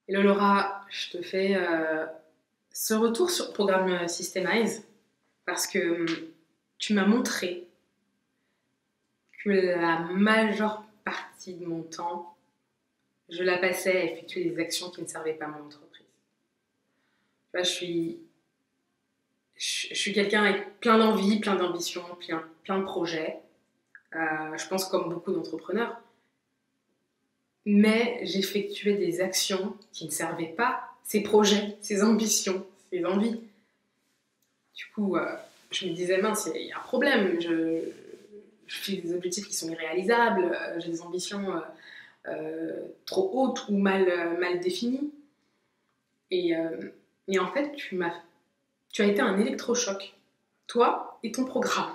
Hello Laura, je te fais ce retour sur le programme Systemize parce que tu m'as montré que la majeure partie de mon temps, je la passais à effectuer des actions qui ne servaient pas à mon entreprise. Tu vois, je suis quelqu'un avec plein d'envie, plein d'ambition, plein de projets. Je pense comme beaucoup d'entrepreneurs. Mais j'effectuais des actions qui ne servaient pas ces projets, ces ambitions, ces envies. Du coup, je me disais, mince, il y a un problème. Je fais des objectifs qui sont irréalisables, j'ai des ambitions trop hautes ou mal définies. Et en fait, tu as été un électrochoc, toi et ton programme.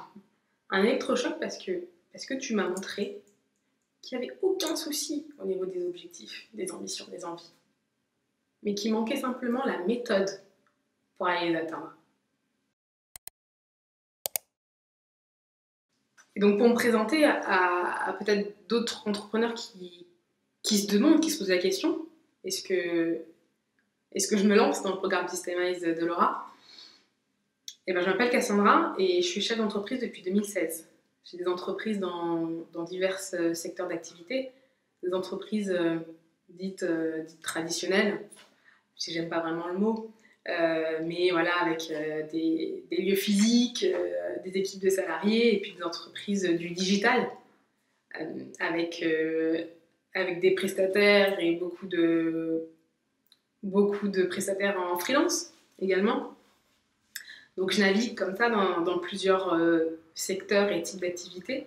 Un électrochoc parce que tu m'as montré qu'il n'y avait aucun souci au niveau des objectifs, des ambitions, des envies. Mais qu'il manquait simplement la méthode pour aller les atteindre. Et donc pour me présenter à peut-être d'autres entrepreneurs qui se demandent, qui se posent la question, est-ce que je me lance dans le programme Systemize de Laura? Je m'appelle Cassandra et je suis chef d'entreprise depuis 2016. J'ai des entreprises dans divers secteurs d'activité, des entreprises dites traditionnelles, si j'aime pas vraiment le mot, mais voilà, avec des lieux physiques, des équipes de salariés et puis des entreprises du digital, avec des prestataires et beaucoup de prestataires en freelance également. Donc je navigue comme ça dans plusieurs secteurs et types d'activités.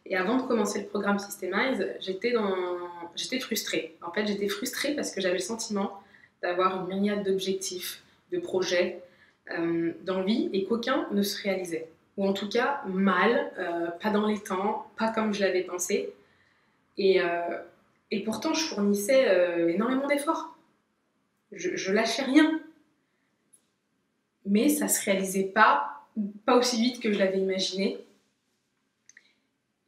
Et avant de commencer le programme Systemize, j'étais frustrée. En fait, j'étais frustrée parce que j'avais le sentiment d'avoir une myriade d'objectifs, de projets, d'envies, et qu'aucun ne se réalisait. Ou en tout cas, mal, pas dans les temps, pas comme je l'avais pensé. Et pourtant, je fournissais énormément d'efforts. Je lâchais rien. Mais ça ne se réalisait pas aussi vite que je l'avais imaginé.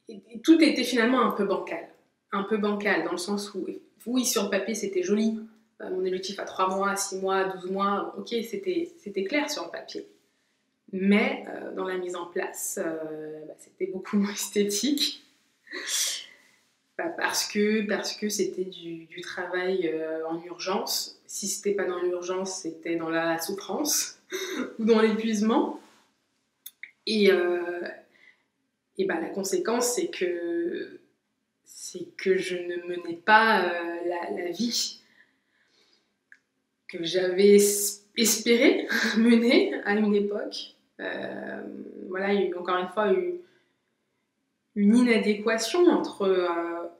Et tout était finalement un peu bancal. Un peu bancal dans le sens où, oui, sur le papier, c'était joli. Mon objectif à 3 mois, 6 mois, 12 mois, ok, c'était clair sur le papier. Mais dans la mise en place, c'était beaucoup moins esthétique. Parce que c'était du travail en urgence. Si c'était pas dans l'urgence, c'était dans la souffrance ou dans l'épuisement. Et la conséquence, c'est que je ne menais pas la vie que j'avais espéré mener à une époque. Voilà, il y a eu encore une fois une inadéquation entre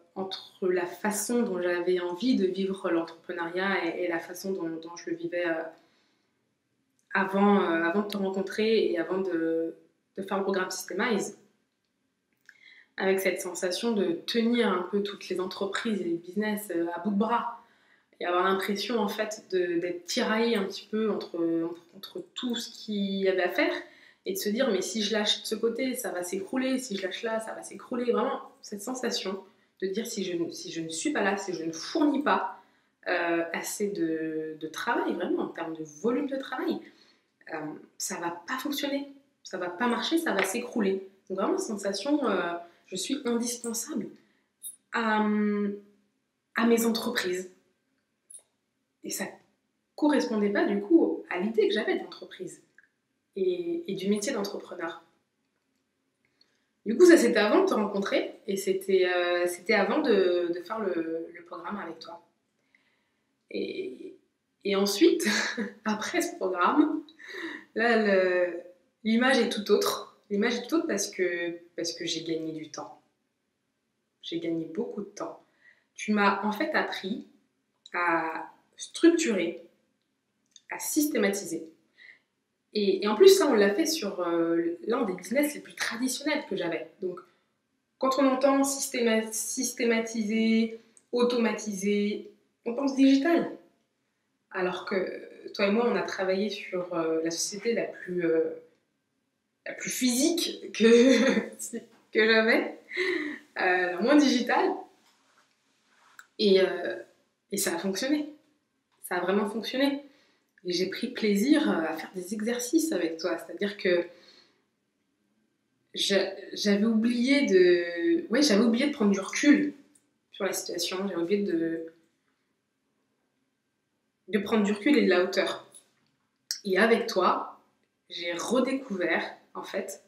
la façon dont j'avais envie de vivre l'entrepreneuriat et la façon dont je le vivais avant de te rencontrer et avant de faire le programme Systemize. Avec cette sensation de tenir un peu toutes les entreprises et les business à bout de bras et avoir l'impression en fait d'être tiraillée un petit peu entre tout ce qu'il y avait à faire et de se dire mais si je lâche de ce côté ça va s'écrouler, si je lâche là ça va s'écrouler. Vraiment cette sensation de dire si je ne suis pas là, si je ne fournis pas assez de travail, vraiment en termes de volume de travail, ça va pas fonctionner, ça va pas marcher, ça va s'écrouler. Donc vraiment cette sensation je suis indispensable à mes entreprises. Et ça ne correspondait pas du coup à l'idée que j'avais d'entreprise et du métier d'entrepreneur. Du coup, ça c'était avant de te rencontrer et c'était avant de faire le programme avec toi. Et ensuite, après ce programme, là, l'image est tout autre. L'image est tout autre parce que j'ai gagné du temps. J'ai gagné beaucoup de temps. Tu m'as en fait appris à structurer, à systématiser. Et en plus, ça, on l'a fait sur l'un des business les plus traditionnels que j'avais. Donc, quand on entend systématiser, automatiser, on pense digital. Alors que toi et moi, on a travaillé sur la société la plus physique que j'avais, la moins digitale. Et Et ça a fonctionné. Ça a vraiment fonctionné. Et j'ai pris plaisir à faire des exercices avec toi. C'est-à-dire que j'avais oublié de prendre du recul sur la situation. J'avais oublié de prendre du recul et de la hauteur. Et avec toi, j'ai redécouvert, en fait,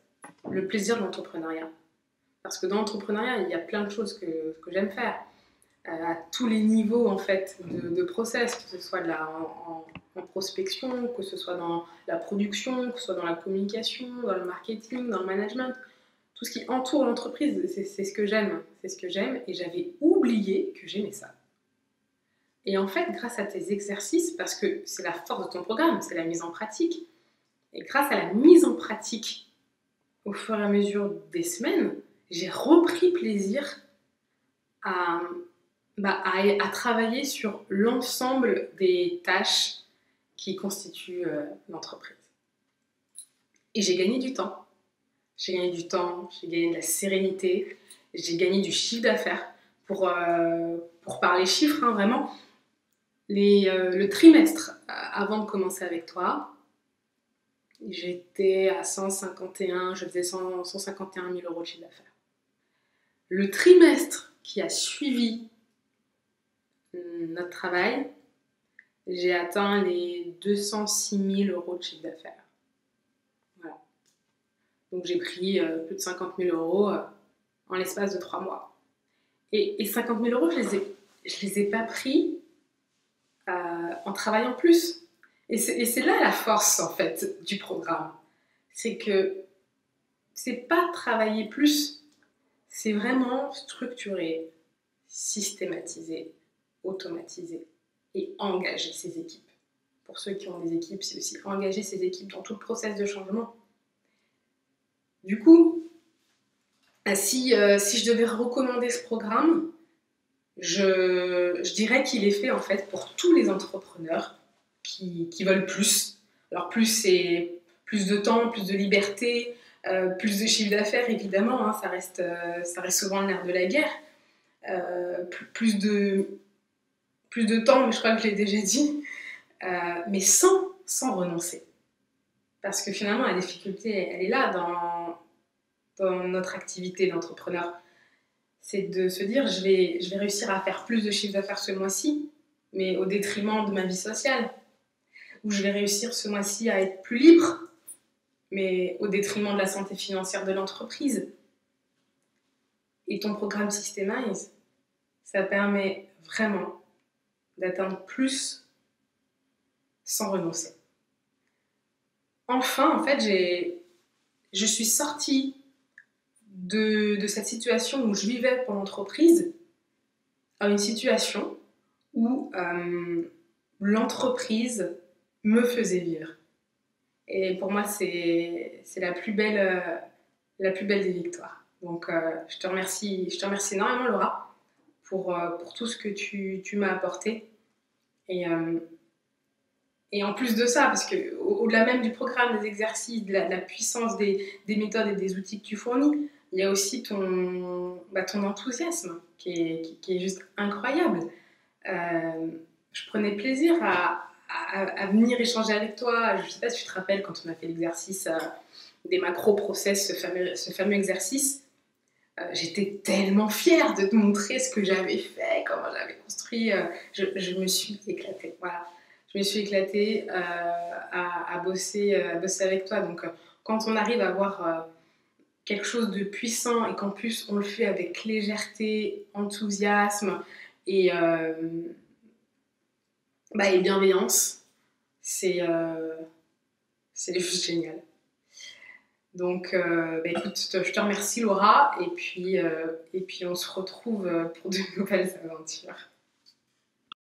le plaisir de l'entrepreneuriat. Parce que dans l'entrepreneuriat, il y a plein de choses que j'aime faire. À tous les niveaux, en fait, de process, que ce soit en prospection, que ce soit dans la production, que ce soit dans la communication, dans le marketing, dans le management. Tout ce qui entoure l'entreprise, c'est ce que j'aime. C'est ce que j'aime. Et j'avais oublié que j'aimais ça. Et en fait, grâce à tes exercices, parce que c'est la force de ton programme, c'est la mise en pratique, et grâce à la mise en pratique, au fur et à mesure des semaines, j'ai repris plaisir à travailler sur l'ensemble des tâches qui constituent l'entreprise. Et j'ai gagné du temps. J'ai gagné du temps, j'ai gagné de la sérénité, j'ai gagné du chiffre d'affaires. Pour parler chiffres, hein, vraiment, le trimestre avant de commencer avec toi, j'étais à 151, je faisais 151 000 euros de chiffre d'affaires. Le trimestre qui a suivi notre travail, j'ai atteint les 206 000 euros de chiffre d'affaires. Voilà. Donc j'ai pris plus de 50 000 euros en l'espace de 3 mois. Et 50 000 euros, je les ai pas pris en travaillant plus. Et c'est là la force, en fait, du programme. C'est que c'est pas travailler plus, c'est vraiment structurer, systématiser, automatiser et engager ses équipes. Pour ceux qui ont des équipes, c'est aussi engager ses équipes dans tout le process de changement. Du coup, si je devais recommander ce programme, je dirais qu'il est fait en fait pour tous les entrepreneurs qui veulent plus. Alors plus, c'est plus de temps, plus de liberté, plus de chiffre d'affaires évidemment, hein, ça reste souvent le nerf de la guerre. Plus de temps, mais je crois que je l'ai déjà dit, mais sans renoncer. Parce que finalement, la difficulté, elle est là dans notre activité d'entrepreneur. C'est de se dire, je vais réussir à faire plus de chiffre d'affaires ce mois-ci, mais au détriment de ma vie sociale. Ou je vais réussir ce mois-ci à être plus libre, mais au détriment de la santé financière de l'entreprise. Et ton programme Systemize, ça permet vraiment d'atteindre plus sans renoncer. Enfin, en fait, je suis sortie de cette situation où je vivais pour l'entreprise à une situation où l'entreprise me faisait vivre. Et pour moi, c'est la plus belle des victoires. Donc, je te remercie énormément, Laura, pour tout ce que tu m'as apporté. Et en plus de ça, parce qu'au-delà même du programme, des exercices, de la puissance des méthodes et des outils que tu fournis, il y a aussi ton enthousiasme qui est juste incroyable. Je prenais plaisir à venir échanger avec toi. Je ne sais pas si tu te rappelles quand on a fait l'exercice des macro-process, ce fameux exercice. J'étais tellement fière de te montrer ce que j'avais fait, comment j'avais construit. Je me suis éclatée. Voilà. Je me suis éclatée à bosser avec toi. Donc, quand on arrive à avoir quelque chose de puissant et qu'en plus on le fait avec légèreté, enthousiasme et bienveillance, c'est juste génial. Donc, écoute, je te remercie Laura et puis on se retrouve pour de nouvelles aventures.